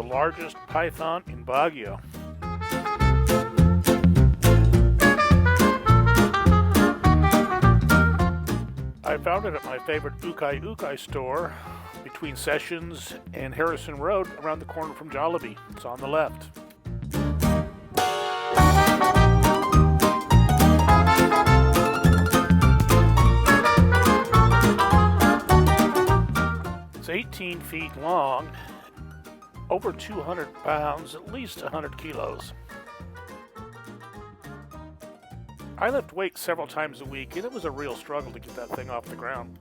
largest python in Baguio. I found it at my favorite ukai store between Sessions and Harrison Road around the corner from Jollibee. It's on the left. It's 18 feet long, over 200 pounds, at least 100 kilos. I lift weights several times a week, and it was a real struggle to get that thing off the ground.